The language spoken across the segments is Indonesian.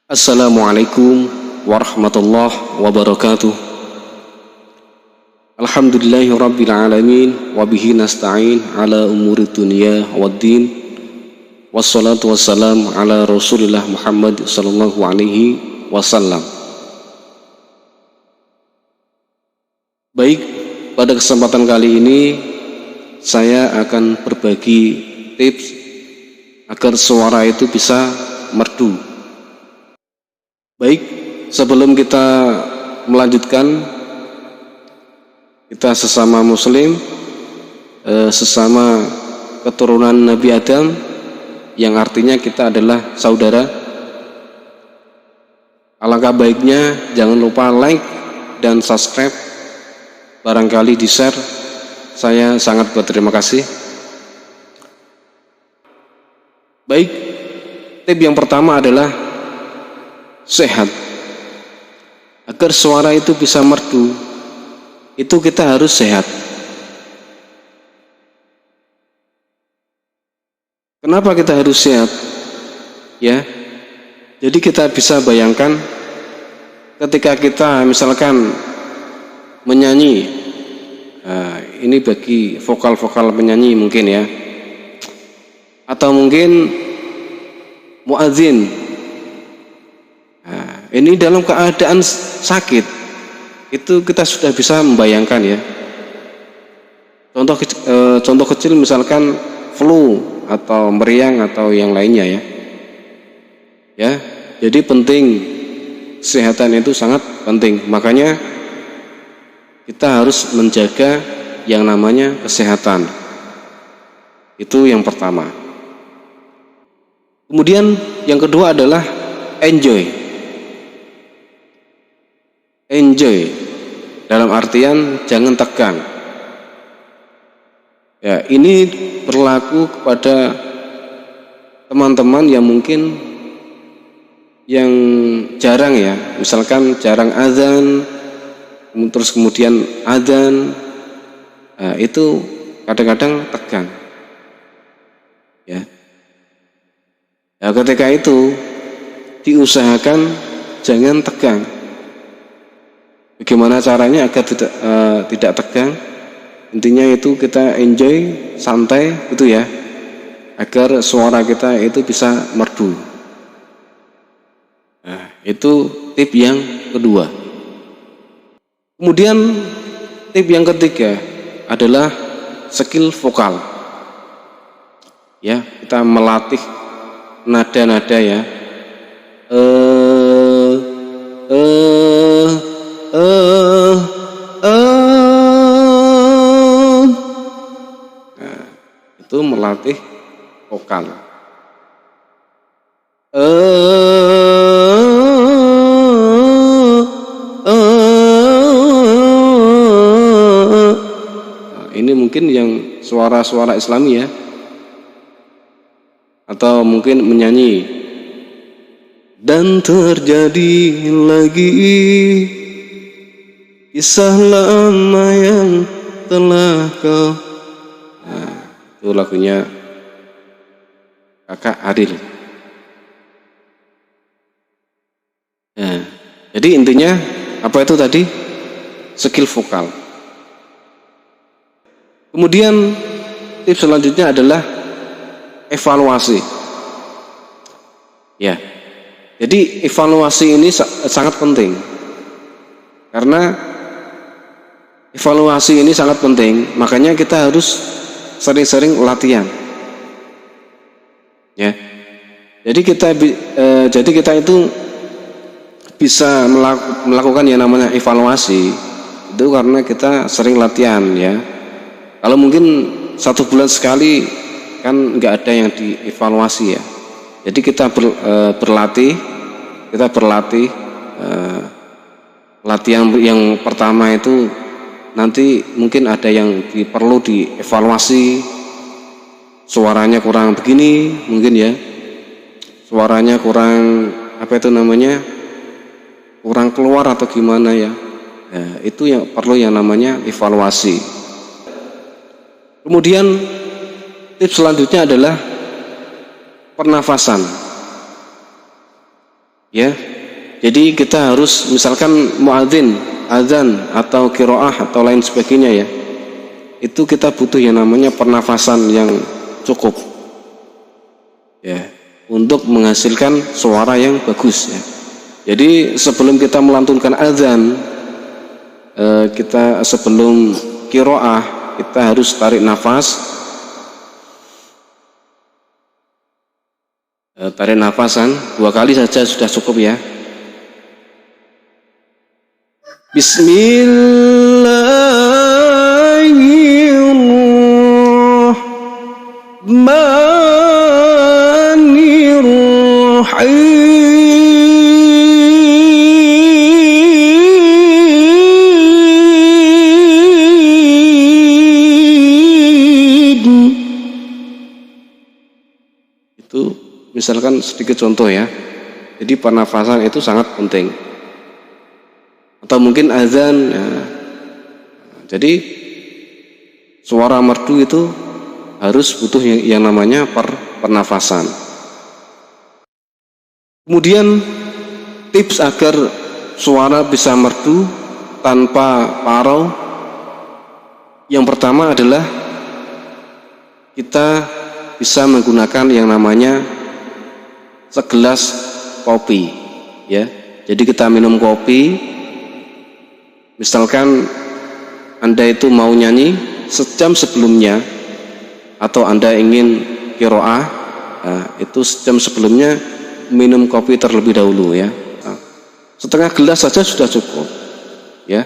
Assalamualaikum warahmatullahi wabarakatuh. Alhamdulillahi rabbil alamin, wabihi nasta'in ala umuri dunia waddin. Wassalatu wassalam ala rasulillah Muhammad sallallahu alaihi wasallam. Baik, pada kesempatan kali ini saya akan berbagi tips agar suara itu bisa merdu. Baik, sebelum kita melanjutkan, kita sesama muslim, sesama keturunan Nabi Adam, yang artinya kita adalah saudara. Alangkah baiknya jangan lupa like dan subscribe, barangkali di share, saya sangat berterima kasih. Baik, tip yang pertama adalah sehat. Agar suara itu bisa merdu, itu kita harus sehat. Kenapa kita harus sehat? Ya, jadi kita bisa bayangkan ketika kita misalkan menyanyi, ini bagi vokal-vokal penyanyi mungkin ya, atau mungkin muadzin. Ini dalam keadaan sakit, itu kita sudah bisa membayangkan ya. Contoh kecil misalkan flu atau meriang atau yang lainnya ya. Ya, jadi penting, kesehatan itu sangat penting. Makanya kita harus menjaga yang namanya kesehatan. Itu yang pertama. Kemudian yang kedua adalah enjoy. Enjoy dalam artian jangan tegang. Ya, ini berlaku kepada teman-teman yang mungkin yang jarang ya, misalkan jarang azan, terus kemudian adzan, itu kadang-kadang tegang. Ya, ketika itu diusahakan jangan tegang. Bagaimana caranya agar tidak tegang? Intinya itu kita enjoy, santai gitu ya, agar suara kita itu bisa merdu. Nah, itu tip yang kedua. Kemudian tip yang ketiga adalah skill vokal. Ya, kita melatih nada-nada ya. Itu melatih vokal. Ini mungkin yang suara-suara Islami ya, atau mungkin menyanyi. Dan terjadi lagi kisah lama yang telah kau. Itu lagunya Kakak Adil. Nah, jadi intinya apa itu tadi? Skill vokal. Kemudian tips selanjutnya adalah evaluasi. Ya, jadi evaluasi ini sangat penting. Karena evaluasi ini sangat penting, makanya kita harus sering-sering latihan. Ya. Jadi kita itu bisa melakukan yang namanya evaluasi itu karena kita sering latihan ya. Kalau mungkin 1 bulan sekali kan nggak ada yang dievaluasi ya. Jadi kita berlatih, latihan yang pertama itu nanti mungkin ada yang perlu dievaluasi, suaranya kurang begini mungkin ya, suaranya kurang kurang keluar atau gimana ya. Itu yang perlu yang namanya evaluasi. Kemudian tips selanjutnya adalah pernafasan. Ya. Jadi kita harus misalkan muadzin, azan atau qiraah atau lain sebagainya ya. Itu kita butuh yang namanya pernafasan yang cukup. Ya, untuk menghasilkan suara yang bagus ya. Jadi sebelum kita melantunkan azan, kita sebelum qiraah kita harus tarik nafas. Tarik nafasan 2 kali saja sudah cukup ya. Bismillahirrahmanirrahim. Itu misalkan sedikit contoh ya. Jadi pernafasan itu sangat penting. Atau mungkin azan ya. Jadi suara merdu itu harus butuh yang namanya pernafasan. Kemudian tips agar suara bisa merdu tanpa parau, yang pertama adalah kita bisa menggunakan yang namanya segelas kopi ya. Jadi kita minum kopi, misalkan Anda itu mau nyanyi sejam sebelumnya, atau Anda ingin qiraah, itu sejam sebelumnya minum kopi terlebih dahulu ya. Setengah gelas saja sudah cukup ya.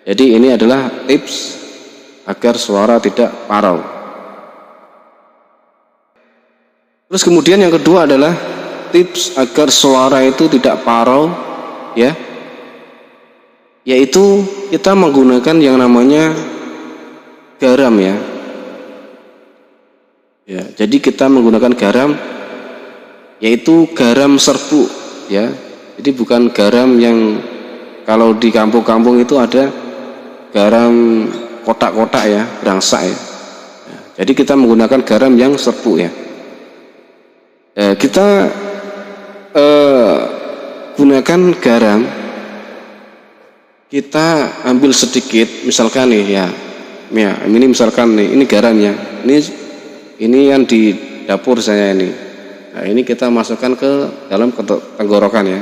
Jadi ini adalah tips agar suara tidak parau. Terus kemudian yang kedua adalah tips agar suara itu tidak parau ya, yaitu kita menggunakan yang namanya garam ya. Ya, jadi kita menggunakan garam, yaitu garam serbuk ya. Jadi bukan garam yang kalau di kampung-kampung itu ada garam kotak-kotak ya, berangsak ya. Jadi kita menggunakan garam yang serbuk ya. Kita gunakan garam, kita ambil sedikit, misalkan nih ya, ini misalkan nih, ini garamnya, ini yang di dapur saya ini. Nah, ini kita masukkan ke dalam tenggorokan ya.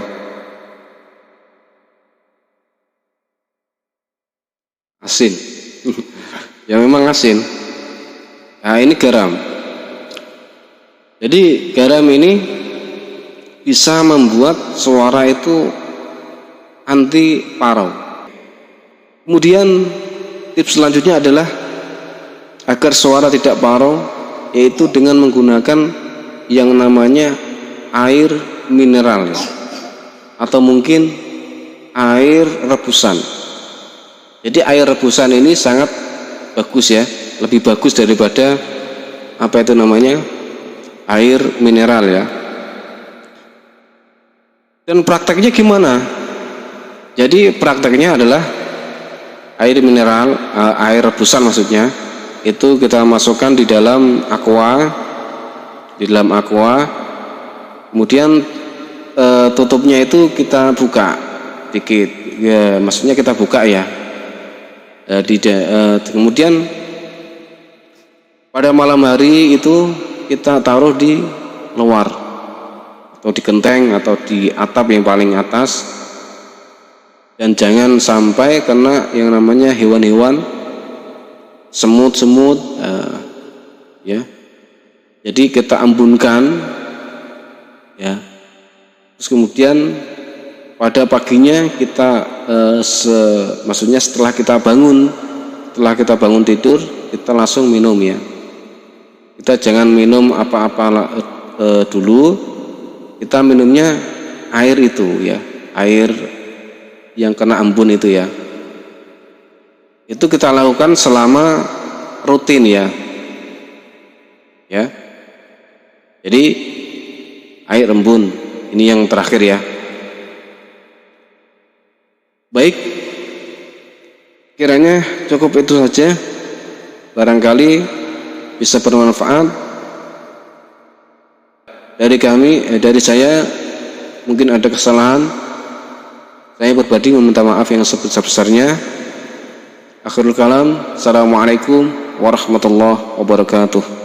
Asin. Ya memang asin. Nah, ini garam. Jadi garam ini bisa membuat suara itu anti parau. Kemudian tips selanjutnya adalah agar suara tidak parau, yaitu dengan menggunakan yang namanya air mineral ya, atau mungkin air rebusan. Jadi air rebusan ini sangat bagus ya, lebih bagus daripada apa itu namanya air mineral ya. Dan prakteknya gimana? Jadi prakteknya adalah air mineral, air rebusan maksudnya, itu kita masukkan di dalam aqua, kemudian tutupnya itu kita buka dikit ya, maksudnya kita buka ya. Kemudian pada malam hari itu kita taruh di luar atau di genteng atau di atap yang paling atas, dan jangan sampai kena yang namanya hewan-hewan, semut-semut ya. Jadi kita embunkan ya. Terus kemudian pada paginya kita maksudnya setelah kita bangun tidur, kita langsung minum ya. Kita jangan minum apa-apa dulu, kita minumnya air itu ya, air yang kena embun itu ya. Itu kita lakukan selama rutin ya. Ya. Jadi air embun ini yang terakhir ya. Baik, kiranya cukup itu saja, barangkali bisa bermanfaat. Dari saya mungkin ada kesalahan, saya berbadi meminta maaf yang sebesar-besarnya. Akhirul kalam, assalamualaikum warahmatullahi wabarakatuh.